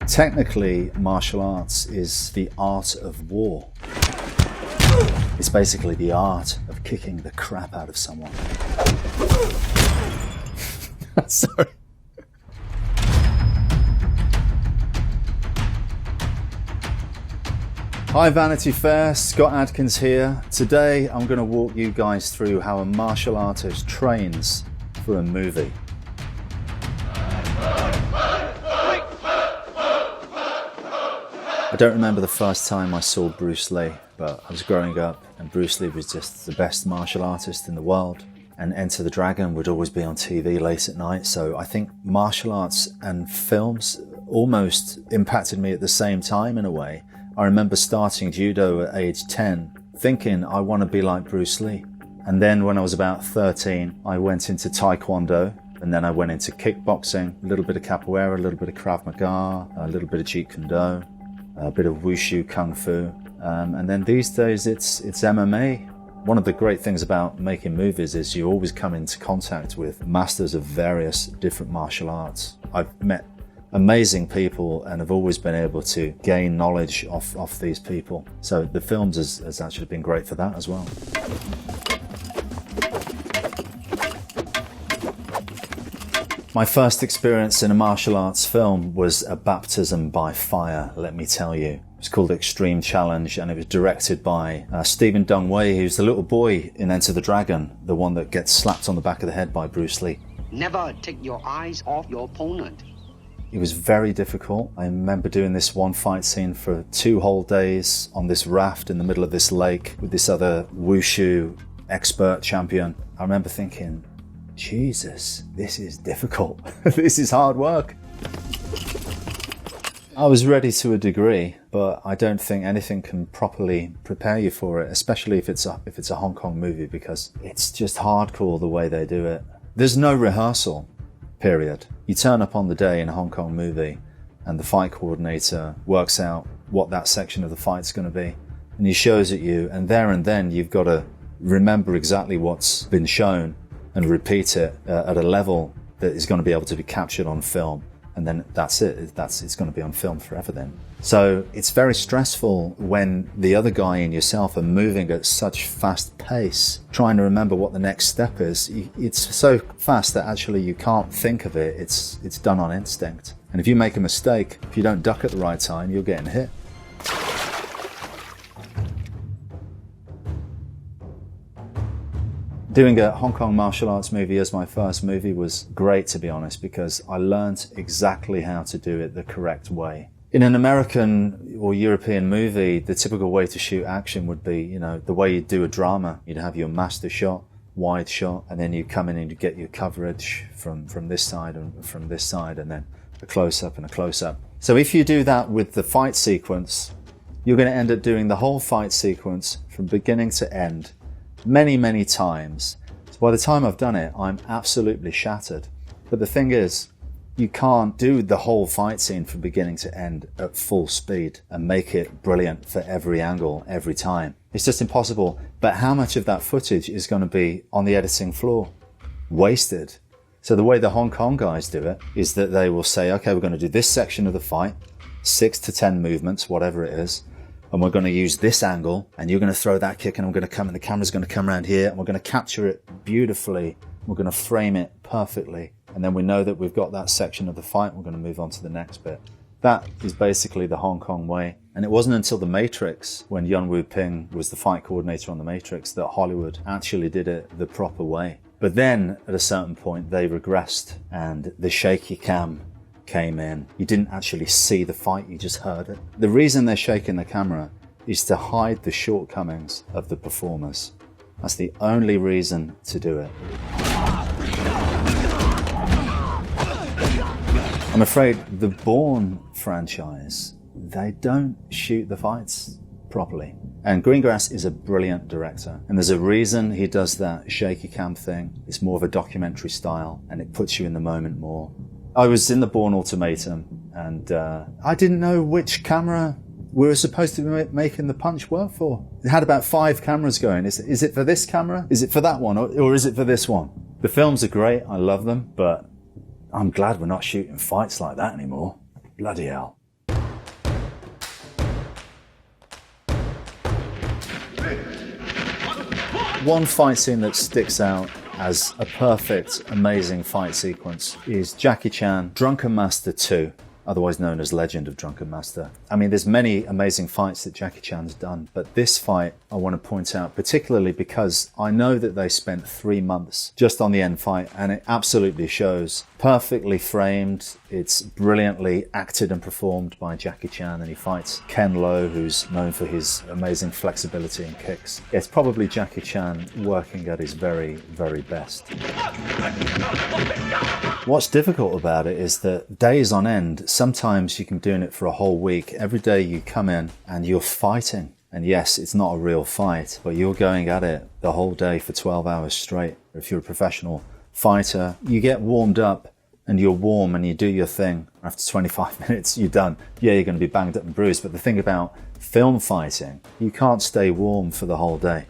Technically, martial arts is the art of war. It's basically the art of kicking the crap out of someone. Sorry. Hi Vanity Fair, Scott Adkins here. Today I'm going to walk you guys through how a martial artist trains for a movie. I don't remember the first time I saw Bruce Lee, but I was growing up and Bruce Lee was just the best martial artist in the world. And Enter the Dragon would always be on TV late at night, so I think martial arts and films almost impacted me at the same time in a way. I remember starting judo at age 10, thinking I want to be like Bruce Lee. And then when I was about 13, I went into Taekwondo, and then I went into kickboxing, a little bit of capoeira, a little bit of Krav Maga, a little bit of Jeet Kune Do, a bit of Wushu Kung Fu. And then these days it's MMA. One of the great things about making movies is you always come into contact with masters of various different martial arts. I've met amazing people and have always been able to gain knowledge off these people. So the films has actually been great for that as well. My first experience in a martial arts film was a baptism by fire, let me tell you. It was called Extreme Challenge and it was directed by Stephen Dong-Wei, who's the little boy in Enter the Dragon, the one that gets slapped on the back of the head by Bruce Lee. Never take your eyes off your opponent. It was very difficult. I remember doing this one fight scene for 2 whole days on this raft in the middle of this lake with this other Wushu expert champion. I remember thinking, Jesus, this is difficult. This is hard work. I was ready to a degree, but I don't think anything can properly prepare you for it, especially if it's a Hong Kong movie, because it's just hardcore the way they do it. There's no rehearsal, period. You turn up on the day in a Hong Kong movie and the fight coordinator works out what that section of the fight's going to be, and he shows it you, and then you've got to remember exactly what's been shown and repeat it at a level that is going to be able to be captured on film. And then that's it. It's going to be on film forever then. So it's very stressful when the other guy and yourself are moving at such fast pace, trying to remember what the next step is. It's so fast that actually you can't think of it. It's done on instinct. And if you make a mistake, if you don't duck at the right time, you're getting hit. Doing a Hong Kong martial arts movie as my first movie was great, to be honest, because I learned exactly how to do it the correct way. In an American or European movie, the typical way to shoot action would be, the way you do a drama. You'd have your master shot, wide shot, and then you come in and you get your coverage from this side and from this side, and then a close-up and a close-up. So if you do that with the fight sequence, you're going to end up doing the whole fight sequence from beginning to end many, many times. So by the time I've done it, I'm absolutely shattered. But the thing is, you can't do the whole fight scene from beginning to end at full speed and make it brilliant for every angle, every time. It's just impossible. But how much of that footage is going to be on the editing floor? Wasted. So the way the Hong Kong guys do it is that they will say, okay, we're going to do this section of the fight, 6 to 10 movements, whatever it is. And we're going to use this angle, and you're going to throw that kick, and I'm going to come, and the camera's going to come around here, and we're going to capture it beautifully. We're going to frame it perfectly. And then we know that we've got that section of the fight, we're going to move on to the next bit. That is basically the Hong Kong way. And it wasn't until The Matrix, when Yuen Woo-ping was the fight coordinator on The Matrix, that Hollywood actually did it the proper way. But then, at a certain point, they regressed, and the shaky cam came in. You didn't actually see the fight, you just heard it. The reason they're shaking the camera is to hide the shortcomings of the performers. That's the only reason to do it. I'm afraid the Bourne franchise, they don't shoot the fights properly. And Greengrass is a brilliant director, and there's a reason he does that shaky cam thing. It's more of a documentary style, and it puts you in the moment more. I was in the Bourne Ultimatum, and I didn't know which camera we were supposed to be making the punch work for. It had about 5 cameras going. Is it for this camera? Is it for that one? Or is it for this one? The films are great. I love them, but I'm glad we're not shooting fights like that anymore. Bloody hell. One fight scene that sticks out as a perfect, amazing fight sequence is Jackie Chan, Drunken Master 2, otherwise known as Legend of Drunken Master. I mean, there's many amazing fights that Jackie Chan's done, but this fight I want to point out particularly because I know that they spent 3 months just on the end fight, and it absolutely shows. Perfectly framed, it's brilliantly acted and performed by Jackie Chan, and he fights Ken Lo, who's known for his amazing flexibility and kicks. It's probably Jackie Chan working at his very, very best. What's difficult about it is that days on end, sometimes you can be doing it for a whole week. Every day you come in and you're fighting. And yes, it's not a real fight, but you're going at it the whole day for 12 hours straight. If you're a professional fighter, you get warmed up and you're warm and you do your thing. After 25 minutes, you're done. Yeah, you're going to be banged up and bruised. But the thing about film fighting, you can't stay warm for the whole day.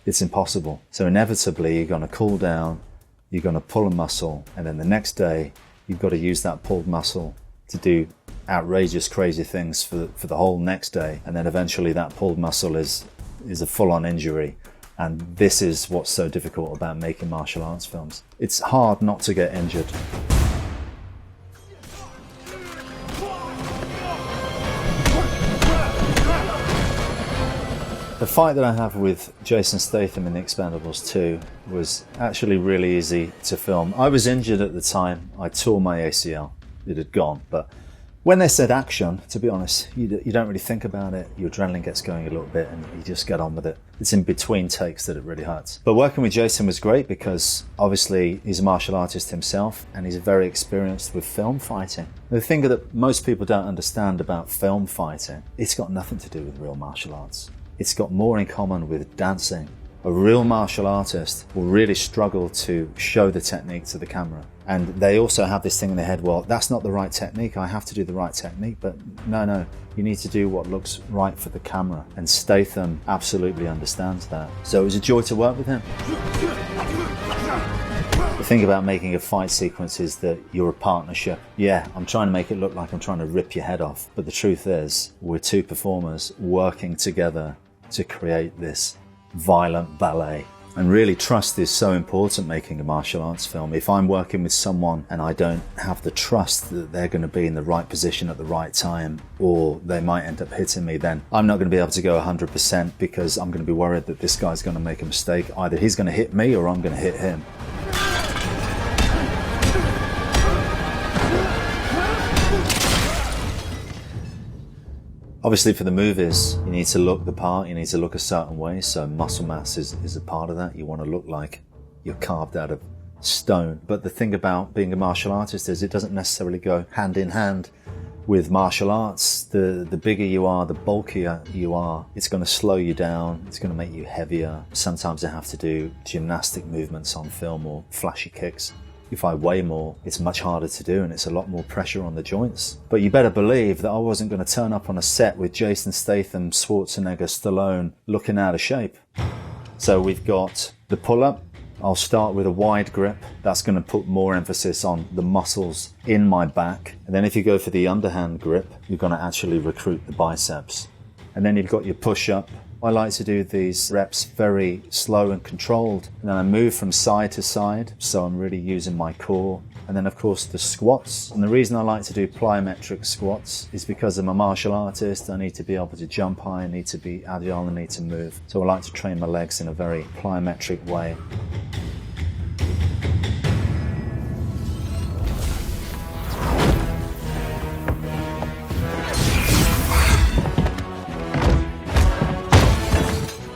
It's impossible. So inevitably, you're going to cool down, you're going to pull a muscle, and then the next day, you've got to use that pulled muscle to do outrageous, crazy things for the whole next day. And then eventually that pulled muscle is a full-on injury. And this is what's so difficult about making martial arts films. It's hard not to get injured. The fight that I have with Jason Statham in The Expendables 2 was actually really easy to film. I was injured at the time. I tore my ACL. It had gone, but when they said action, to be honest, you don't really think about it. Your adrenaline gets going a little bit and you just get on with it. It's in between takes that it really hurts. But working with Jason was great because obviously he's a martial artist himself and he's very experienced with film fighting. The thing that most people don't understand about film fighting, it's got nothing to do with real martial arts. It's got more in common with dancing. A real martial artist will really struggle to show the technique to the camera. And they also have this thing in their head, well, that's not the right technique, I have to do the right technique. But no, you need to do what looks right for the camera. And Statham absolutely understands that. So it was a joy to work with him. The thing about making a fight sequence is that you're a partnership. Yeah, I'm trying to make it look like I'm trying to rip your head off. But the truth is, we're two performers working together to create this violent ballet. And really, trust is so important making a martial arts film. If I'm working with someone and I don't have the trust that they're going to be in the right position at the right time, or they might end up hitting me, then I'm not going to be able to go 100% because I'm going to be worried that this guy's going to make a mistake. Either he's going to hit me or I'm going to hit him. Obviously for the movies, you need to look the part, you need to look a certain way, so muscle mass is a part of that. You want to look like you're carved out of stone. But the thing about being a martial artist is it doesn't necessarily go hand in hand with martial arts. The bigger you are, the bulkier you are, it's going to slow you down, it's going to make you heavier. Sometimes I have to do gymnastic movements on film or flashy kicks. If I weigh more, it's much harder to do and it's a lot more pressure on the joints. But you better believe that I wasn't going to turn up on a set with Jason Statham, Schwarzenegger, Stallone looking out of shape. So we've got the pull-up. I'll start with a wide grip. That's going to put more emphasis on the muscles in my back. And then if you go for the underhand grip, you're going to actually recruit the biceps. And then you've got your push-up. I like to do these reps very slow and controlled. And then I move from side to side, so I'm really using my core. And then of course the squats. And the reason I like to do plyometric squats is because I'm a martial artist. I need to be able to jump high, I need to be agile, I need to move. So I like to train my legs in a very plyometric way.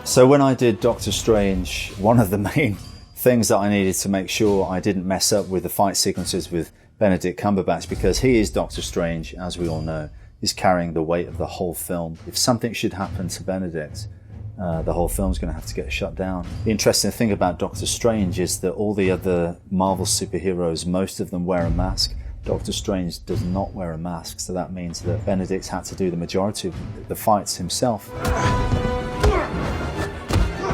So when I did Doctor Strange, one of the main things that I needed to make sure I didn't mess up with the fight sequences with Benedict Cumberbatch, because he is Doctor Strange, as we all know. He's carrying the weight of the whole film. If something should happen to Benedict, the whole film's going to have to get shut down. The interesting thing about Doctor Strange is that all the other Marvel superheroes, most of them wear a mask. Doctor Strange does not wear a mask, so that means that Benedict had to do the majority of the fights himself.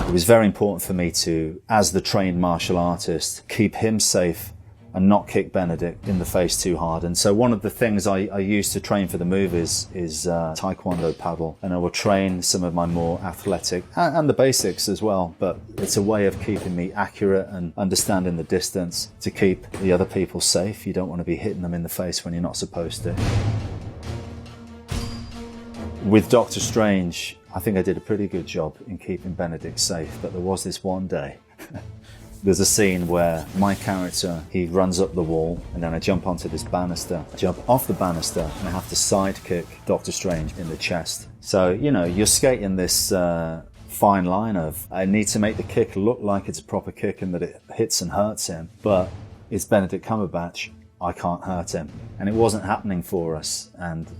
It was very important for me to, as the trained martial artist, keep him safe and not kick Benedict in the face too hard. And so one of the things I use to train for the movies is Taekwondo paddle, and I will train some of my more athletic and the basics as well, but it's a way of keeping me accurate and understanding the distance to keep the other people safe. You don't want to be hitting them in the face when you're not supposed to. With Doctor Strange, I think I did a pretty good job in keeping Benedict safe, but there was this one day. There's a scene where my character, he runs up the wall, and then I jump onto this banister, I jump off the banister, and I have to sidekick Doctor Strange in the chest. So, you know, you're skating this fine line of, I need to make the kick look like it's a proper kick and that it hits and hurts him, but it's Benedict Cumberbatch, I can't hurt him. And it wasn't happening for us, and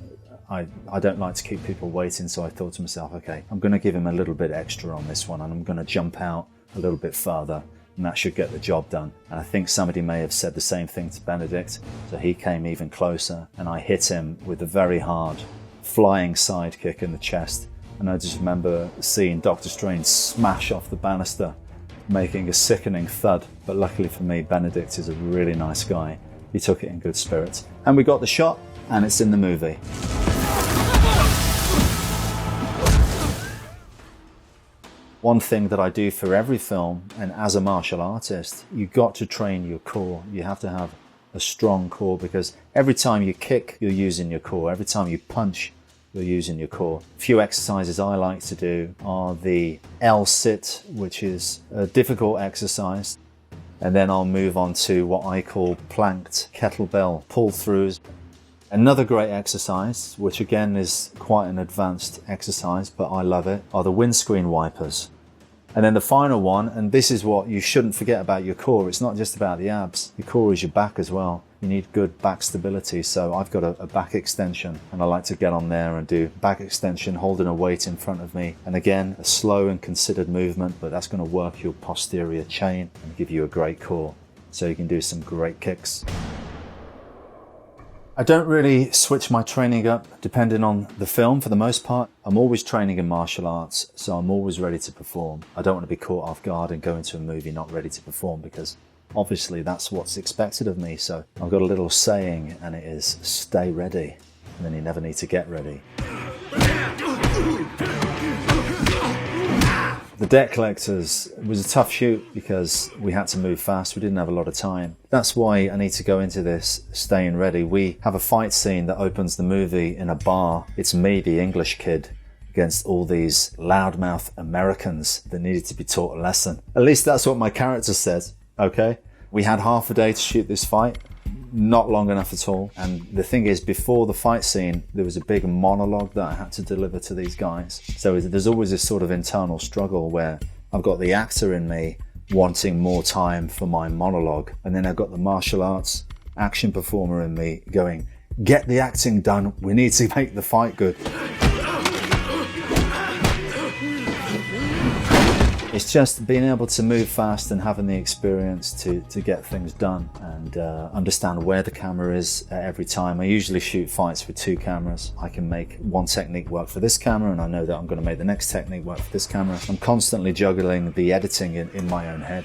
I don't like to keep people waiting, so I thought to myself, okay, I'm going to give him a little bit extra on this one, and I'm going to jump out a little bit further, and that should get the job done. And I think somebody may have said the same thing to Benedict, so he came even closer, and I hit him with a very hard flying side kick in the chest. And I just remember seeing Doctor Strange smash off the banister, making a sickening thud. But luckily for me, Benedict is a really nice guy. He took it in good spirits. And we got the shot, and it's in the movie. One thing that I do for every film, and as a martial artist, you've got to train your core. You have to have a strong core, because every time you kick, you're using your core. Every time you punch, you're using your core. A few exercises I like to do are the L-sit, which is a difficult exercise. And then I'll move on to what I call planked kettlebell pull-throughs. Another great exercise, which again is quite an advanced exercise, but I love it, are the windscreen wipers. And then the final one, and this is what you shouldn't forget about your core, it's not just about the abs, your core is your back as well. You need good back stability, so I've got a back extension, and I like to get on there and do back extension, holding a weight in front of me. And again, a slow and considered movement, but that's going to work your posterior chain and give you a great core, so you can do some great kicks. I don't really switch my training up depending on the film for the most part. I'm always training in martial arts, so I'm always ready to perform. I don't want to be caught off guard and go into a movie not ready to perform, because obviously that's what's expected of me. So I've got a little saying, and it is stay ready, and then you never need to get ready. The Debt Collectors was a tough shoot because we had to move fast. We didn't have a lot of time. That's why I need to go into this staying ready. We have a fight scene that opens the movie in a bar. It's me, the English kid, against all these loudmouth Americans that needed to be taught a lesson. At least that's what my character says, okay? We had half a day to shoot this fight. Not long enough at all. And the thing is, before the fight scene, there was a big monologue that I had to deliver to these guys. So there's always this sort of internal struggle where I've got the actor in me wanting more time for my monologue, and then I've got the martial arts action performer in me going, get the acting done, we need to make the fight good. It's just being able to move fast and having the experience to get things done and understand where the camera is at every time. I usually shoot fights with 2 cameras. I can make one technique work for this camera, and I know that I'm going to make the next technique work for this camera. I'm constantly juggling the editing in my own head.